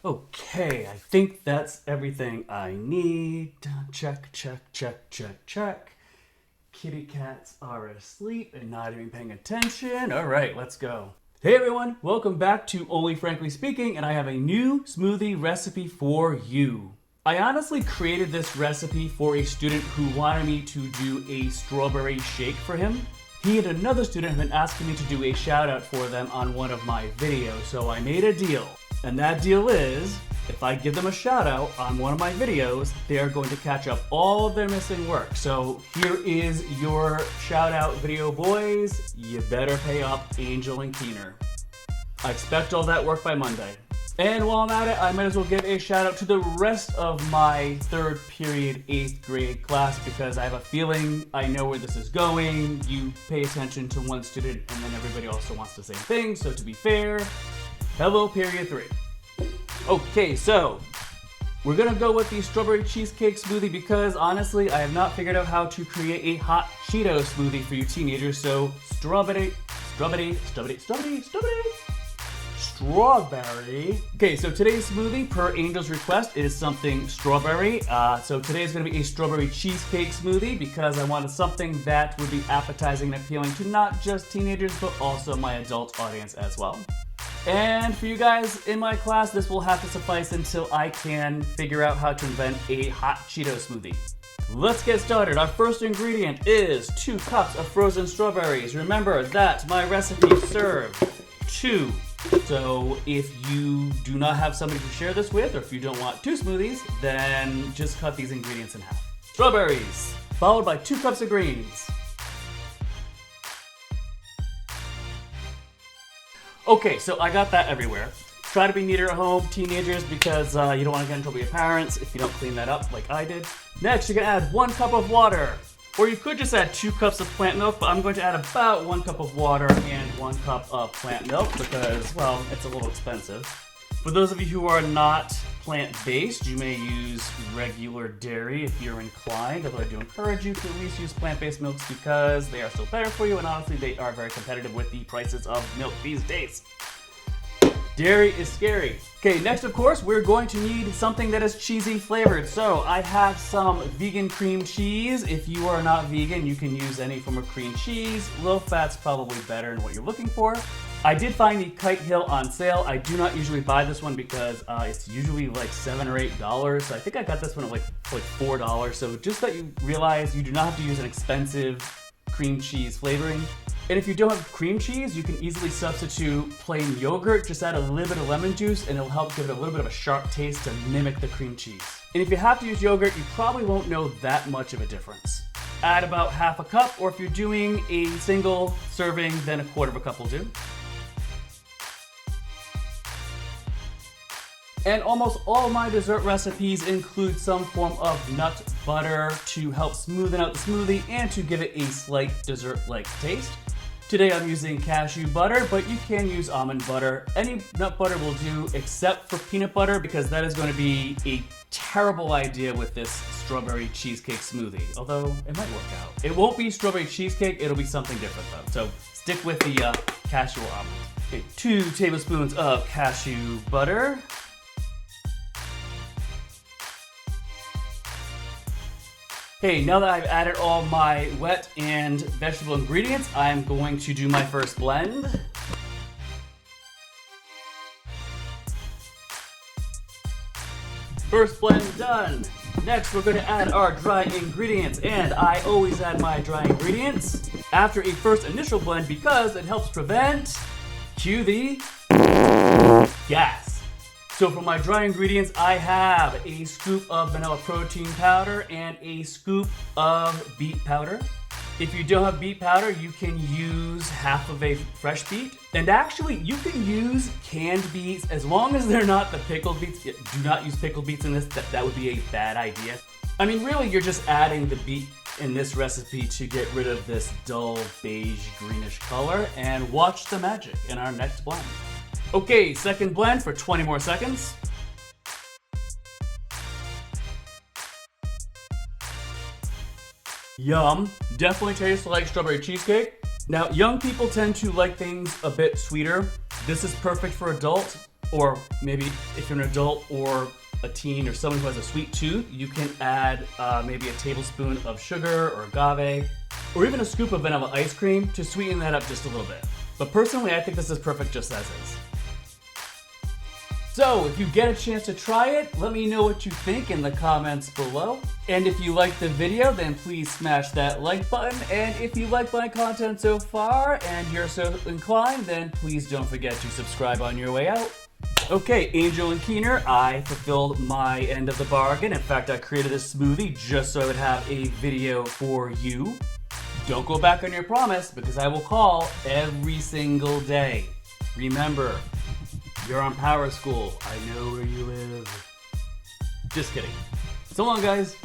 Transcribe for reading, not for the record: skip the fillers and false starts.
Okay, I think that's everything I need. Check, check, check, check, check. Kitty cats are asleep and not even paying attention. All right, let's go. Hey everyone, welcome back to Only Frankly Speaking, and I have a new smoothie recipe for you. I honestly created this recipe for a student who wanted me to do a strawberry shake for him. He and another student have been asking me to do a shout out for them on one of my videos, so I made a deal. And that deal is, if I give them a shout out on one of my videos, they are going to catch up all of their missing work. So here is your shout out video, boys. You better pay up, Angel and Keener. I expect all that work by Monday. And while I'm at it, I might as well give a shout out to the rest of my third period 8th grade class because I have a feeling I know where this is going. You pay attention to one student and then everybody also wants the same thing. So to be fair, hello period 3. Okay, so we're gonna go with the strawberry cheesecake smoothie because honestly, I have not figured out how to create a hot Cheeto smoothie for you teenagers. So strawberry. Okay, so today's smoothie, per Angel's request, is something strawberry. So today is going to be a strawberry cheesecake smoothie because I wanted something that would be appetizing and appealing to not just teenagers, but also my adult audience as well. And for you guys in my class, this will have to suffice until I can figure out how to invent a hot Cheeto smoothie. Let's get started. Our first ingredient is 2 cups of frozen strawberries. Remember that my recipe served 2. So if you do not have somebody to share this with, or if you don't want 2 smoothies, then just cut these ingredients in half. Strawberries, followed by 2 cups of greens. Okay, so I got that everywhere. Try to be neater at home, teenagers, because you don't want to get in trouble with your parents if you don't clean that up like I did. Next, you're gonna add 1 cup of water. Or you could just add 2 cups of plant milk, but I'm going to add about 1 cup of water and 1 cup of plant milk because, well, it's a little expensive. For those of you who are not plant-based, you may use regular dairy if you're inclined, although I do encourage you to at least use plant-based milks because they are still better for you, and honestly, they are very competitive with the prices of milk these days. Dairy is scary. Okay, next, of course, we're going to need something that is cheesy flavored. So I have some vegan cream cheese. If you are not vegan, you can use any form of cream cheese. Low fat's probably better than what you're looking for. I did find the Kite Hill on sale. I do not usually buy this one because it's usually like $7 or $8. So I think I got this one at like $4. So just that you realize you do not have to use an expensive cream cheese flavoring. And if you don't have cream cheese, you can easily substitute plain yogurt. Just add a little bit of lemon juice and it'll help give it a little bit of a sharp taste to mimic the cream cheese. And if you have to use yogurt, you probably won't know that much of a difference. Add about half a cup, or if you're doing a single serving, then 1/4 cup will do. And almost all my dessert recipes include some form of nut butter to help smoothen out the smoothie and to give it a slight dessert-like taste. Today I'm using cashew butter, but you can use almond butter. Any nut butter will do except for peanut butter because that is going to be a terrible idea with this strawberry cheesecake smoothie, although it might work out. It won't be strawberry cheesecake, it'll be something different though. So stick with the cashew or almond. Okay, 2 tablespoons of cashew butter. Okay, now that I've added all my wet and vegetable ingredients, I'm going to do my first blend. First blend done. Next, we're going to add our dry ingredients, and I always add my dry ingredients after a first initial blend because it helps prevent, cue the gas. So for my dry ingredients, I have a scoop of vanilla protein powder and a scoop of beet powder. If you don't have beet powder, you can use half of a fresh beet. And actually, you can use canned beets as long as they're not the pickled beets. Do not use pickled beets in this, that would be a bad idea. I mean, really, you're just adding the beet in this recipe to get rid of this dull beige greenish color, and watch the magic in our next blend. Okay, second blend for 20 more seconds. Yum, definitely tastes like strawberry cheesecake. Now, young people tend to like things a bit sweeter. This is perfect for adults. Or maybe if you're an adult or a teen or someone who has a sweet tooth, you can add maybe a tablespoon of sugar or agave, or even a scoop of vanilla ice cream to sweeten that up just a little bit. But personally, I think this is perfect just as is. So, if you get a chance to try it, let me know what you think in the comments below. And if you liked the video, then please smash that like button. And if you like my content so far and you're so inclined, then please don't forget to subscribe on your way out. Okay, Angel and Keener, I fulfilled my end of the bargain. In fact, I created this smoothie just so I would have a video for you. Don't go back on your promise because I will call every single day. Remember, you're on Power School. I know where you live. Just kidding. So long, guys.